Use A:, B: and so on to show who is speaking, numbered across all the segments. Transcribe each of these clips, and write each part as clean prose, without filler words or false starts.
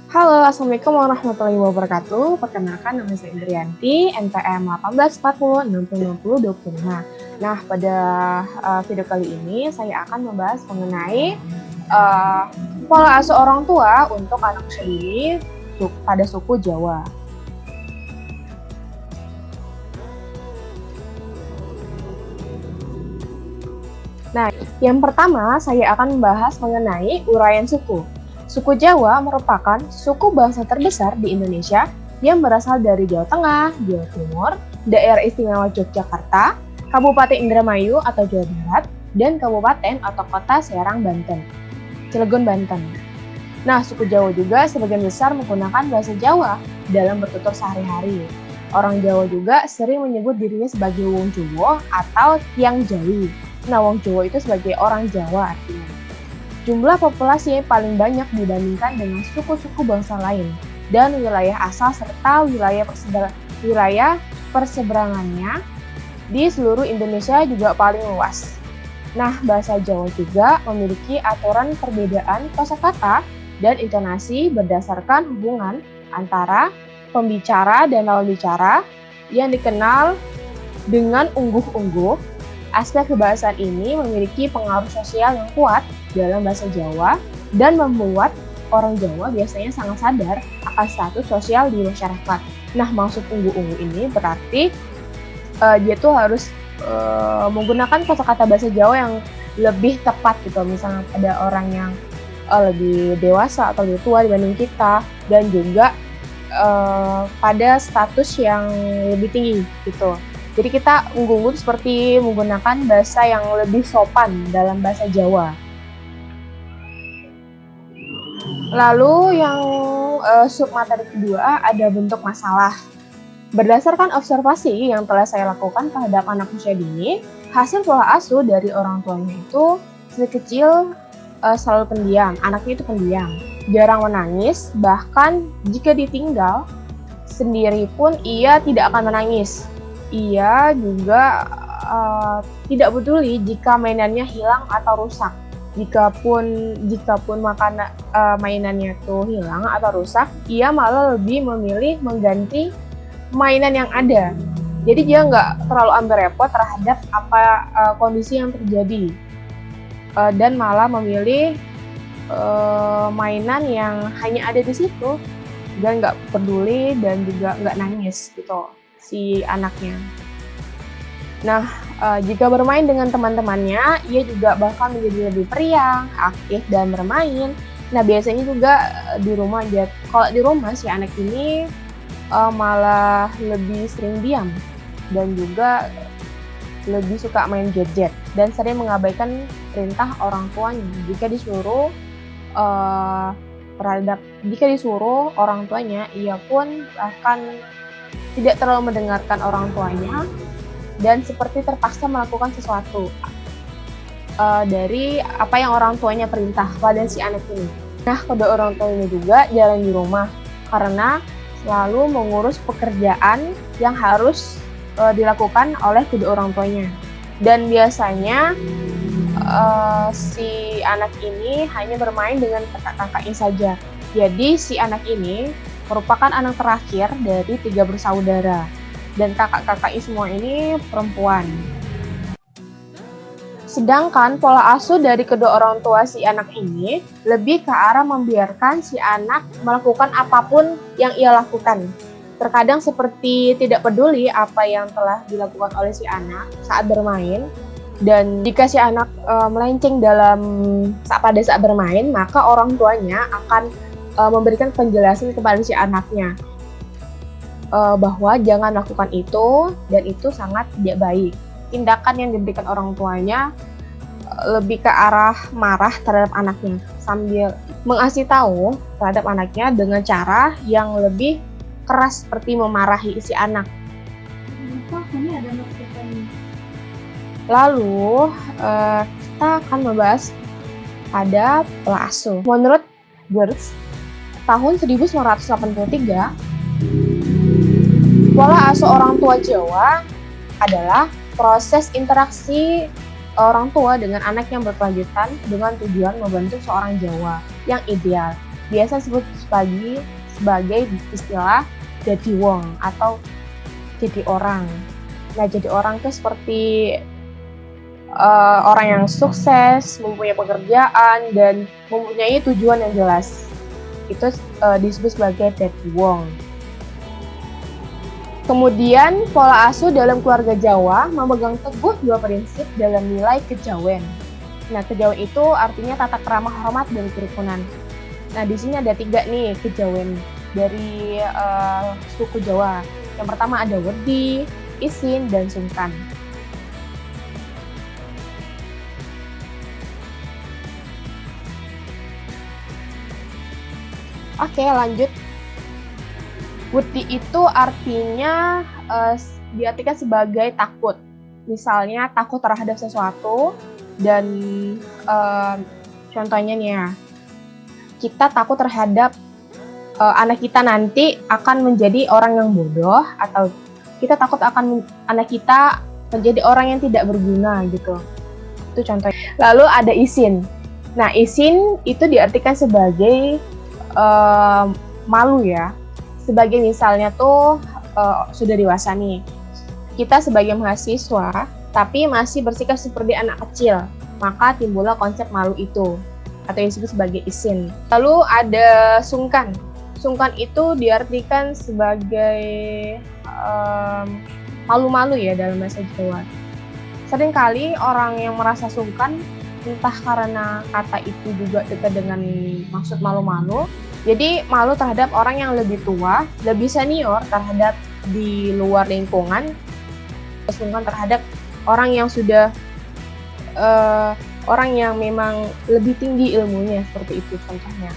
A: Halo, Assalamualaikum warahmatullahi wabarakatuh. Perkenalkan, nama saya Indrianti, NPM 1840606025. Nah, pada video kali ini saya akan membahas mengenai pola asuh orang tua untuk anak usia dini pada suku Jawa. Nah, yang pertama saya akan membahas mengenai uraian suku. Suku Jawa merupakan suku bangsa terbesar di Indonesia yang berasal dari Jawa Tengah, Jawa Timur, Daerah Istimewa Yogyakarta, Kabupaten Indramayu atau Jawa Barat, dan Kabupaten atau Kota Serang, Banten, Cilegon, Banten. Nah, suku Jawa juga sebagian besar menggunakan bahasa Jawa dalam bertutur sehari-hari. Orang Jawa juga sering menyebut dirinya sebagai Wong Jowo atau Tiang Jawi. Nah, Wong Jowo itu sebagai orang Jawa artinya. Jumlah populasi paling banyak dibandingkan dengan suku-suku bangsa lain, dan wilayah asal serta wilayah perseberangannya di seluruh Indonesia juga paling luas. Nah, bahasa Jawa juga memiliki aturan perbedaan kosakata dan intonasi berdasarkan hubungan antara pembicara dan lawan bicara yang dikenal dengan ungguh-ungguh. Aspek kebahasaan ini memiliki pengaruh sosial yang kuat dalam bahasa Jawa dan membuat orang Jawa biasanya sangat sadar akan status sosial di masyarakat. Nah, maksud unggu-unggu ini berarti dia tuh harus menggunakan kata-kata bahasa Jawa yang lebih tepat gitu. Misalnya ada orang yang lebih dewasa atau lebih tua dibanding kita, dan juga pada status yang lebih tinggi gitu. Jadi kita unggu-unggu seperti menggunakan bahasa yang lebih sopan dalam bahasa Jawa. Lalu yang submateri kedua ada bentuk masalah. Berdasarkan observasi yang telah saya lakukan terhadap anak usia dini, hasil pola asuh dari orang tuanya itu sekecil selalu pendiam. Anaknya itu pendiam, jarang menangis, bahkan jika ditinggal sendiri pun ia tidak akan menangis. Ia juga tidak peduli jika mainannya hilang atau rusak. Jikapun mainannya itu hilang atau rusak, ia malah lebih memilih mengganti mainan yang ada. Jadi dia nggak terlalu ambil repot terhadap kondisi yang terjadi, dan malah memilih mainan yang hanya ada di situ, dan nggak peduli dan juga nggak nangis gitu si anaknya. Nah, jika bermain dengan teman-temannya, ia juga bakal menjadi lebih periang, aktif, dan bermain. Nah, biasanya juga di rumah kalau di rumah si anak ini malah lebih sering diam dan juga lebih suka main gadget dan sering mengabaikan perintah orang tuanya. Jika disuruh orang tuanya, ia pun akan tidak terlalu mendengarkan orang tuanya dan seperti terpaksa melakukan sesuatu dari apa yang orang tuanya perintah pada si anak ini. Nah, kedua orang tuanya juga jarang di rumah karena selalu mengurus pekerjaan yang harus dilakukan oleh kedua orang tuanya. Dan biasanya si anak ini hanya bermain dengan kakak-kakaknya saja. Jadi si anak ini merupakan anak terakhir dari 3 bersaudara, dan kakak-kakaknya semua ini perempuan. Sedangkan pola asuh dari kedua orang tua si anak ini lebih ke arah membiarkan si anak melakukan apapun yang ia lakukan. Terkadang seperti tidak peduli apa yang telah dilakukan oleh si anak saat bermain, dan jika si anak melenceng pada saat bermain, maka orang tuanya akan memberikan penjelasan kepada si anaknya bahwa jangan melakukan itu dan itu sangat tidak baik. Tindakan yang diberikan orang tuanya lebih ke arah marah terhadap anaknya sambil mengasih tahu terhadap anaknya dengan cara yang lebih keras seperti memarahi si anak. Lalu kita akan membahas pada pola asuh. Menurut Girls, tahun 1983, pola asuh orang tua Jawa adalah proses interaksi orang tua dengan anak yang berkelanjutan dengan tujuan membentuk seorang Jawa yang ideal. biasa disebut sebagai istilah jadi wong atau jadi orang. Nah, jadi orang itu seperti orang yang sukses, mempunyai pekerjaan, dan mempunyai tujuan yang jelas. Itu disebut sebagai jadi wong. Kemudian, pola asuh dalam keluarga Jawa memegang teguh dua prinsip dalam nilai kejawen. Nah, kejawen itu artinya tata krama hormat dan kerukunan. Nah, di sini ada 3 nih kejawen dari suku Jawa. Yang pertama ada wedi, isin, dan sungkan. Oke, lanjut. Wedi itu artinya diartikan sebagai takut. Misalnya takut terhadap sesuatu dan contohnya nih ya, kita takut terhadap anak kita nanti akan menjadi orang yang bodoh, atau kita takut akan anak kita menjadi orang yang tidak berguna gitu. Itu contohnya. Lalu ada isin. Nah, isin itu diartikan sebagai malu ya. Sebagai misalnya tuh sudah dewasa nih, kita sebagai mahasiswa tapi masih bersikap seperti anak kecil, maka timbullah konsep malu itu atau yang disebut sebagai isin. Lalu ada sungkan. Sungkan itu diartikan sebagai malu-malu ya dalam bahasa Jawa. Seringkali orang yang merasa sungkan, entah karena kata itu juga dekat dengan maksud malu-malu, jadi malu terhadap orang yang lebih tua, lebih senior terhadap di luar lingkungan, sungkan terhadap orang yang sudah orang yang memang lebih tinggi ilmunya, seperti itu contohnya.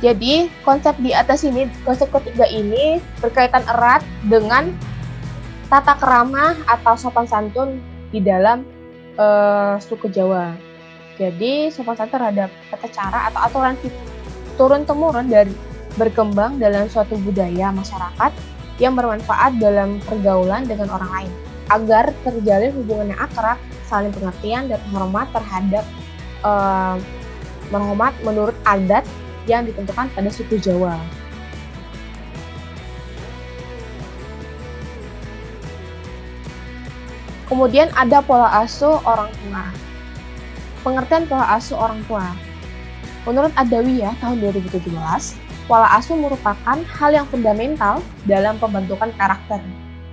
A: Jadi konsep di atas ini, konsep ketiga ini berkaitan erat dengan tata krama atau sopan santun di dalam suku Jawa. Jadi sopan santun terhadap tata cara atau aturan turun-temurun dari berkembang dalam suatu budaya masyarakat yang bermanfaat dalam pergaulan dengan orang lain, agar terjalin hubungan yang akrab, saling pengertian, dan hormat terhadap menghormat menurut adat yang ditentukan pada suku Jawa. Kemudian ada pola asuh orang tua. Pengertian pola asuh orang tua. Menurut Adawiyah tahun 2017, pola asuh merupakan hal yang fundamental dalam pembentukan karakter.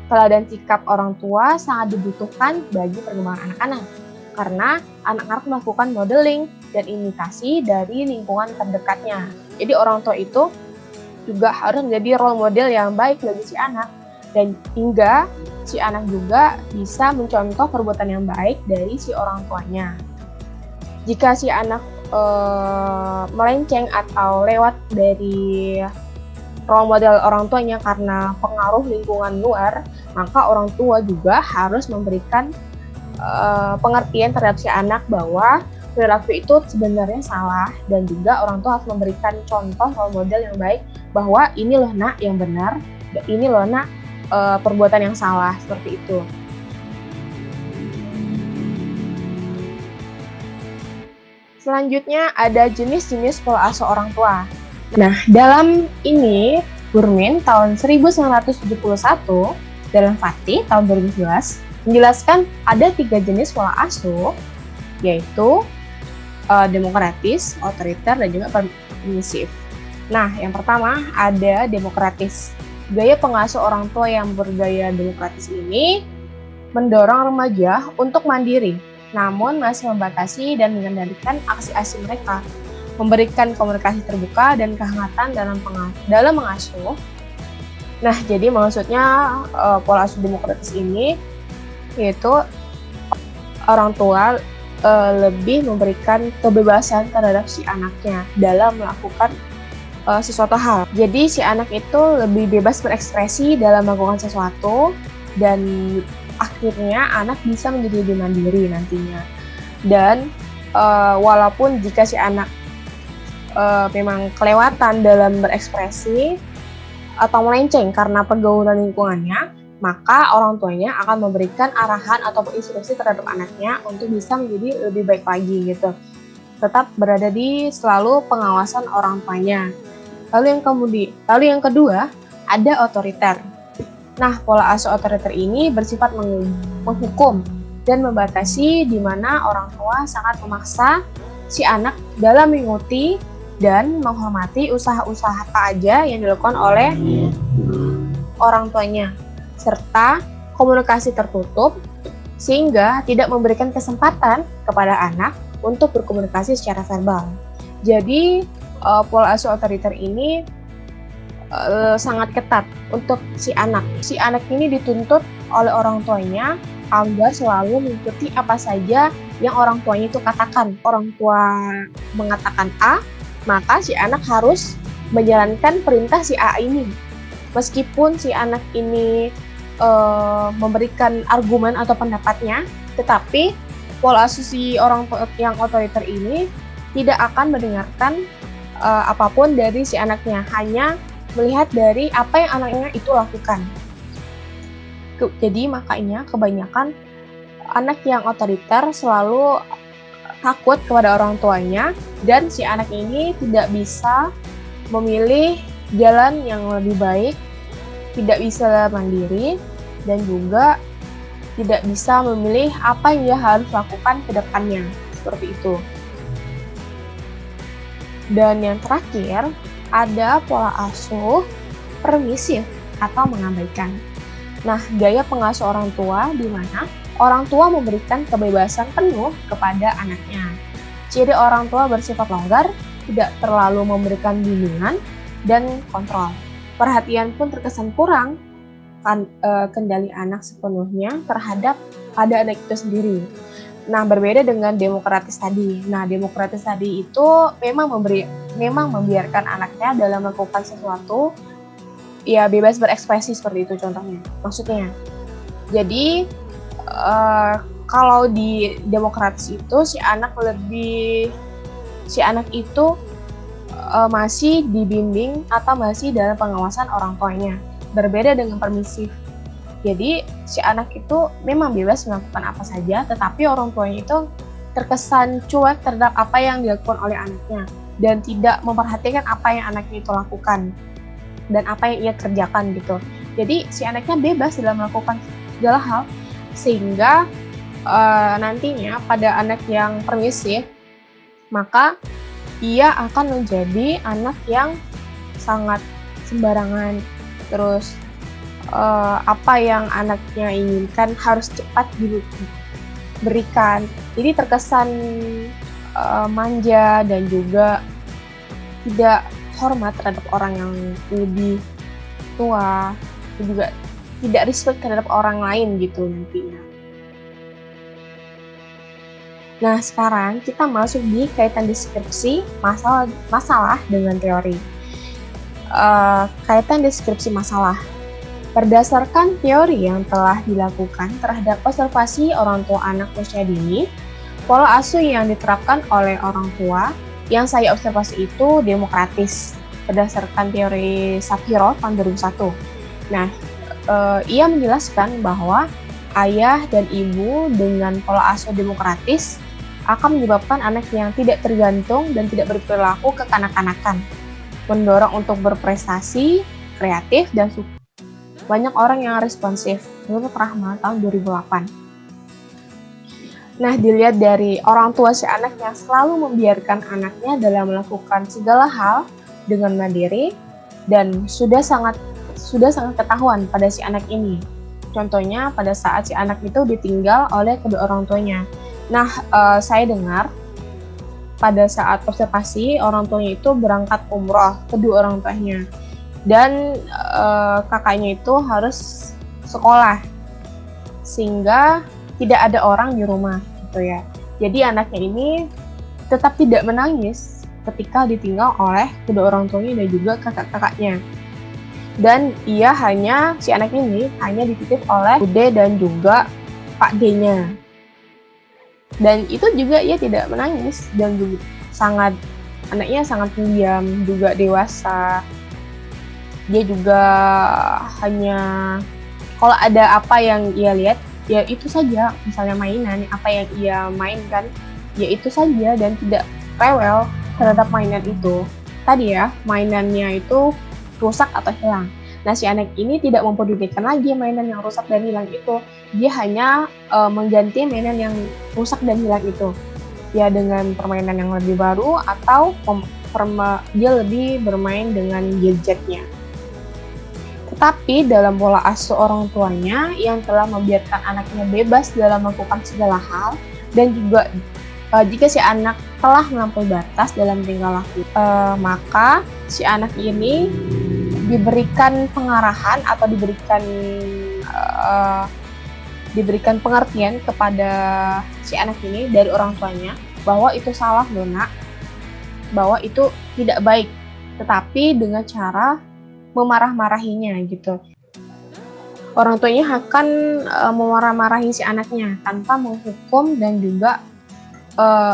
A: Teladan sikap orang tua sangat dibutuhkan bagi perkembangan anak-anak, karena anak-anak melakukan modeling dan imitasi dari lingkungan terdekatnya. Jadi orang tua itu juga harus menjadi role model yang baik bagi si anak, dan hingga si anak juga bisa mencontoh perbuatan yang baik dari si orang tuanya. Jika si anak melenceng atau lewat dari role model orang tuanya karena pengaruh lingkungan luar, maka orang tua juga harus memberikan pengertian terhadap si anak bahwa perilaku itu sebenarnya salah, dan juga orang tua harus memberikan contoh role model yang baik bahwa ini loh nak yang benar, dan ini loh nak perbuatan yang salah, seperti itu. Selanjutnya ada jenis-jenis pola asuh orang tua. Nah, dalam ini Burmin tahun 1971 dalam Fatih tahun 2011 menjelaskan ada 3 jenis pola asuh, yaitu demokratis, otoriter, dan juga permisif. Nah, yang pertama ada demokratis. Gaya pengasuh orang tua yang bergaya demokratis ini mendorong remaja untuk mandiri, namun masih membatasi dan mengendalikan aksi-aksi mereka, memberikan komunikasi terbuka dan kehangatan dalam mengasuh. Nah, jadi maksudnya pola asuh demokratis ini yaitu orang tua lebih memberikan kebebasan terhadap si anaknya dalam melakukan sesuatu hal. Jadi si anak itu lebih bebas berekspresi dalam melakukan sesuatu, dan akhirnya anak bisa menjadi lebih mandiri nantinya. Dan walaupun jika si anak memang kelewatan dalam berekspresi atau melenceng karena pergaulan lingkungannya, maka orang tuanya akan memberikan arahan atau instruksi terhadap anaknya untuk bisa menjadi lebih baik lagi gitu. tetap berada di selalu pengawasan orang tuanya. Lalu yang kedua, ada otoriter. Nah, pola asuh otoriter ini bersifat menghukum dan membatasi di mana orang tua sangat memaksa si anak dalam mengikuti dan menghormati usaha-usaha apa aja yang dilakukan oleh orang tuanya, serta komunikasi tertutup sehingga tidak memberikan kesempatan kepada anak untuk berkomunikasi secara verbal. Jadi pola asuh otoriter ini sangat ketat untuk si anak. Si anak ini dituntut oleh orang tuanya agar selalu mengikuti apa saja yang orang tuanya itu katakan. Orang tua mengatakan A, maka si anak harus menjalankan perintah si A ini. Meskipun si anak ini memberikan argumen atau pendapatnya, tetapi pola asuh si orang tua yang otoriter ini tidak akan mendengarkan apapun dari si anaknya, hanya melihat dari apa yang anaknya itu lakukan. Jadi makanya kebanyakan anak yang otoriter selalu takut kepada orang tuanya, dan si anak ini tidak bisa memilih jalan yang lebih baik, tidak bisa mandiri, dan juga tidak bisa memilih apa yang dia harus lakukan ke depannya, seperti itu. Dan yang terakhir, ada pola asuh permisif atau mengabaikan. Nah, gaya pengasuh orang tua di mana orang tua memberikan kebebasan penuh kepada anaknya. Ciri orang tua bersifat longgar, tidak terlalu memberikan bimbingan dan kontrol. Perhatian pun terkesan kurang, kendali anak sepenuhnya terhadap pada anak itu sendiri. Nah, berbeda dengan demokratis tadi. Nah, demokratis tadi itu memang membiarkan anaknya dalam melakukan sesuatu, ya bebas berekspresi seperti itu contohnya. Maksudnya, jadi kalau di demokratis itu si anak itu masih dibimbing atau masih dalam pengawasan orang tuanya. Berbeda dengan permisif. Jadi si anak itu memang bebas melakukan apa saja, tetapi orang tuanya itu terkesan cuek terhadap apa yang dilakukan oleh anaknya dan tidak memperhatikan apa yang anaknya itu lakukan dan apa yang ia kerjakan gitu. Jadi si anaknya bebas dalam melakukan segala hal, sehingga nantinya pada anak yang permisif, maka ia akan menjadi anak yang sangat sembarangan. Terus apa yang anaknya inginkan harus cepat diberikan. Jadi terkesan manja dan juga tidak hormat terhadap orang yang lebih tua, dan juga tidak respect terhadap orang lain gitu nantinya. Nah, sekarang kita masuk di kaitan deskripsi masalah dengan teori. Kaitan deskripsi masalah. Berdasarkan teori yang telah dilakukan terhadap observasi orang tua anak usia dini, pola asuh yang diterapkan oleh orang tua yang saya observasi itu demokratis berdasarkan teori Shapiro tahun 2001. Nah, ia menjelaskan bahwa ayah dan ibu dengan pola asuh demokratis akan menyebabkan anak yang tidak tergantung dan tidak berperilaku kekanak-kanakan, mendorong untuk berprestasi, kreatif, dan banyak orang yang responsif. Menurut Rahma tahun 2008. Nah, dilihat dari orang tua si anak yang selalu membiarkan anaknya dalam melakukan segala hal dengan mandiri dan sudah sangat ketahuan pada si anak ini. Contohnya pada saat si anak itu ditinggal oleh kedua orang tuanya. Nah, saya dengar pada saat observasi orang tuanya itu berangkat umroh, kedua orang tuanya. Dan kakaknya itu harus sekolah sehingga tidak ada orang di rumah gitu ya. Jadi anaknya ini tetap tidak menangis ketika ditinggal oleh kedua orang tuanya dan juga kakak-kakaknya. Dan si anak ini hanya dititip oleh Bude dan juga Pak D-nya. Dan itu juga ia tidak menangis dan juga anaknya sangat pendiam, juga dewasa. Dia juga hanya kalau ada apa yang ia lihat, ya itu saja. Misalnya mainan, apa yang ia mainkan, ya itu saja dan tidak rewel terhadap mainan itu, tadi ya, mainannya itu rusak atau hilang. Nah, si anak ini tidak mempedulikan lagi mainan yang rusak dan hilang itu. Dia hanya mengganti mainan yang rusak dan hilang itu. Ya dengan permainan yang lebih baru atau dia lebih bermain dengan gadgetnya. Tetapi dalam pola asuh orang tuanya yang telah membiarkan anaknya bebas dalam melakukan segala hal, dan juga jika si anak telah melampaui batas dalam tingkah laku, maka si anak ini diberikan pengarahan atau diberikan pengertian kepada si anak ini dari orang tuanya bahwa itu salah loh nak, bahwa itu tidak baik, tetapi dengan cara memarah-marahinya gitu. Orang tuanya akan memarah-marahi si anaknya tanpa menghukum, dan juga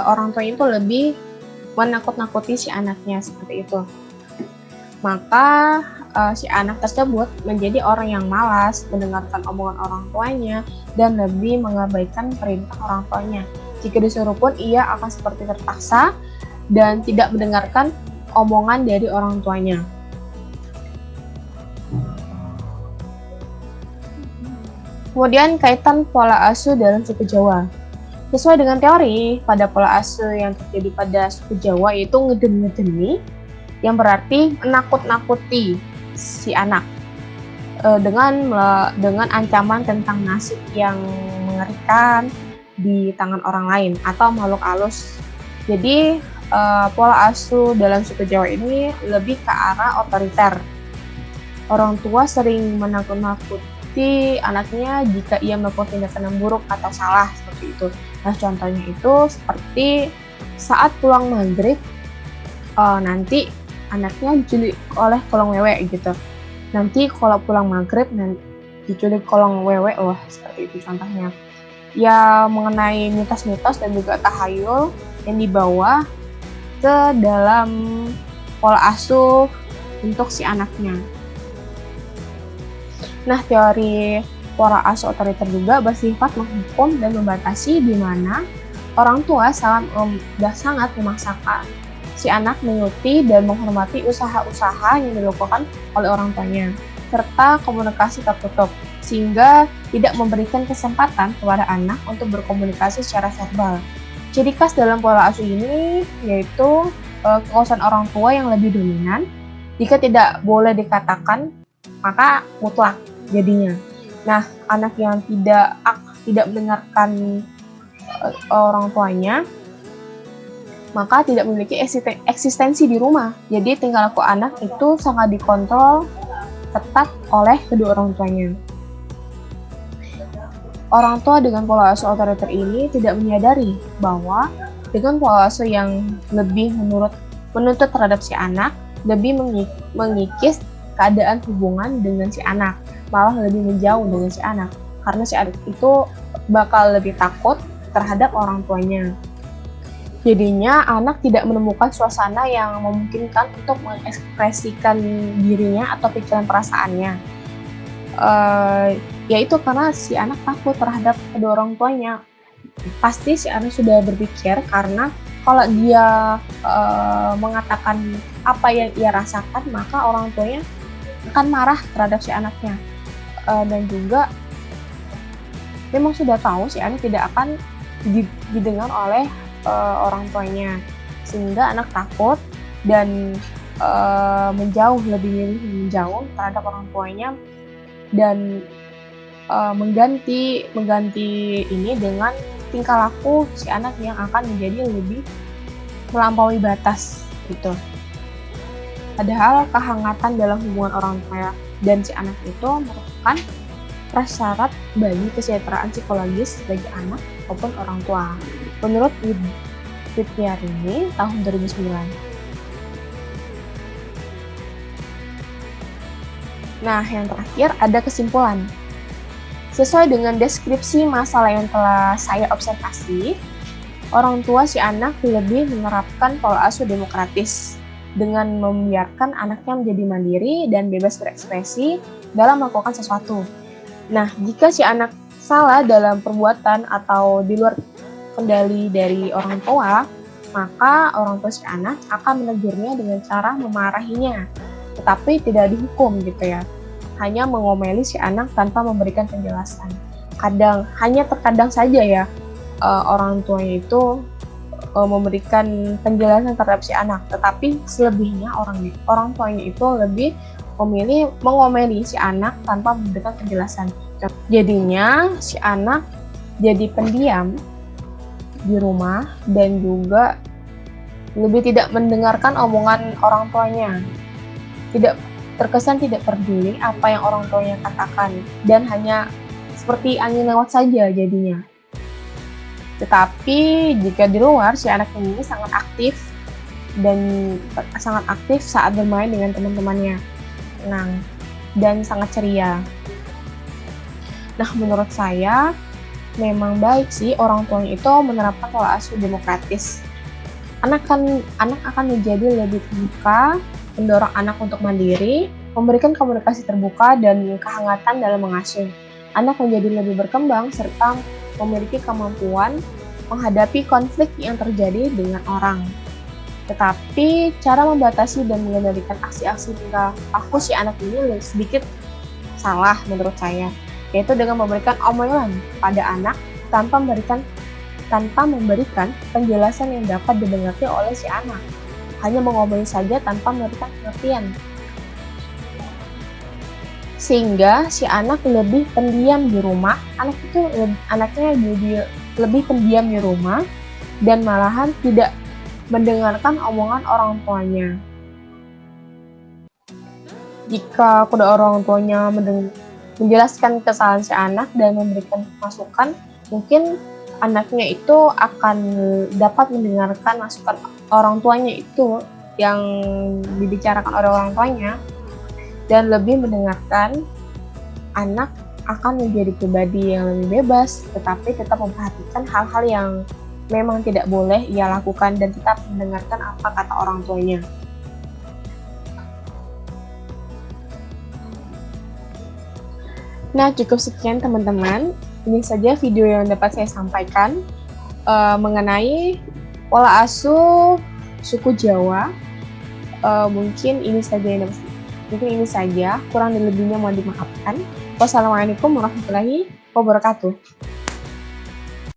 A: orang tuanya itu lebih menakut-nakuti si anaknya seperti itu. Maka si anak tersebut menjadi orang yang malas mendengarkan omongan orang tuanya dan lebih mengabaikan perintah orang tuanya. Jika disuruh pun ia akan seperti terpaksa dan tidak mendengarkan omongan dari orang tuanya. Kemudian kaitan pola asuh dalam suku Jawa. Sesuai dengan teori, pada pola asuh yang terjadi pada suku Jawa yaitu ngedem-ngedemi, yang berarti menakut-nakuti si anak dengan ancaman tentang nasib yang mengerikan di tangan orang lain atau makhluk halus. Jadi pola asuh dalam suku Jawa ini lebih ke arah otoriter. Orang tua sering menakut-nakuti anaknya jika ia melakukan tindakan yang buruk atau salah seperti itu. Nah, contohnya itu seperti saat pulang maghrib, nanti anaknya diculik oleh kolong wewe gitu. Nanti kalau pulang maghrib diculik kolong wewe loh, seperti itu contohnya. Ya mengenai mitos-mitos dan juga tahayul yang dibawa ke dalam pola asuh untuk si anaknya. Nah, teori pola asuh otoriter juga bersifat menghukum dan membatasi, di mana orang tua sangat memaksakan si anak mengikuti dan menghormati usaha-usaha yang dilakukan oleh orang tuanya, serta komunikasi tertutup, sehingga tidak memberikan kesempatan kepada anak untuk berkomunikasi secara verbal. Ciri khas dalam pola asuh ini yaitu kekuasaan orang tua yang lebih dominan. Jika tidak boleh dikatakan, maka mutlak jadinya. Nah, anak yang tidak mendengarkan orang tuanya, maka tidak memiliki eksistensi di rumah. Jadi tingkah laku anak itu sangat dikontrol ketat oleh kedua orang tuanya. Orang tua dengan pola asuh otoriter ini tidak menyadari bahwa dengan pola asuh yang lebih menuntut terhadap si anak, lebih mengikis keadaan hubungan dengan si anak, malah lebih menjauh dengan si anak, karena si anak itu bakal lebih takut terhadap orang tuanya. Jadinya anak tidak menemukan suasana yang memungkinkan untuk mengekspresikan dirinya atau pikiran perasaannya. Yaitu karena si anak takut terhadap kedua orang tuanya. Pasti si anak sudah berpikir, karena kalau dia mengatakan apa yang ia rasakan, maka orang tuanya akan marah terhadap si anaknya. Dan juga memang sudah tahu si anak tidak akan didengar oleh orang tuanya, sehingga anak takut dan lebih milih menjauh terhadap orang tuanya, dan mengganti ini dengan tingkah laku si anak yang akan menjadi lebih melampaui batas gitu. Padahal kehangatan dalam hubungan orang tua dan si anak itu merupakan prasyarat bagi kesejahteraan psikologis bagi anak maupun orang tua, menurut Witnyarini tahun 2009. Nah, yang terakhir ada kesimpulan. Sesuai dengan deskripsi masalah yang telah saya observasi, orang tua si anak lebih menerapkan pola asuh demokratis dengan membiarkan anaknya menjadi mandiri dan bebas berekspresi dalam melakukan sesuatu. Nah, jika si anak salah dalam perbuatan atau di luar kendali dari orang tua, maka orang tua si anak akan menegurnya dengan cara memarahinya, tetapi tidak dihukum gitu ya. Hanya mengomeli si anak tanpa memberikan penjelasan. Terkadang saja ya orang tuanya itu memberikan penjelasan terhadap si anak, tetapi selebihnya orang tuanya itu lebih memilih mengomeli si anak tanpa memberikan penjelasan. Jadinya si anak jadi pendiam di rumah dan juga lebih tidak mendengarkan omongan orang tuanya. Terkesan tidak peduli apa yang orang tuanya katakan dan hanya seperti angin lewat saja jadinya. Tetapi jika di luar si anak ini sangat aktif saat bermain dengan teman-temannya, senang dan sangat ceria. Nah, menurut saya memang baik sih orang tuanya itu menerapkan pola asuh demokratis. Anak akan menjadi lebih terbuka, mendorong anak untuk mandiri, memberikan komunikasi terbuka dan kehangatan dalam mengasuh. Anak menjadi lebih berkembang serta memiliki kemampuan menghadapi konflik yang terjadi dengan orang. Tetapi cara membatasi dan mengendalikan aksi-aksi tingkah laku si anak ini sedikit salah menurut saya, yaitu dengan memberikan omelan pada anak tanpa memberikan penjelasan yang dapat dimengerti oleh si anak. Hanya mengomeli saja tanpa memberikan pengertian. Sehingga si anak lebih pendiam di rumah, anaknya jadi lebih pendiam di rumah dan malahan tidak mendengarkan omongan orang tuanya. Jika kedua orang tuanya menjelaskan kesalahan si anak dan memberikan masukan, mungkin anaknya itu akan dapat mendengarkan masukan orang tuanya itu yang dibicarakan oleh orang tuanya dan lebih mendengarkan. Anak akan menjadi pribadi yang lebih bebas, tetapi tetap memperhatikan hal-hal yang memang tidak boleh ia lakukan dan tetap mendengarkan apa kata orang tuanya. Nah, cukup sekian teman-teman. Ini saja video yang dapat saya sampaikan mengenai pola asuh suku Jawa. Mungkin ini saja, kurang lebihnya mohon dimaafkan. Wassalamualaikum warahmatullahi wabarakatuh.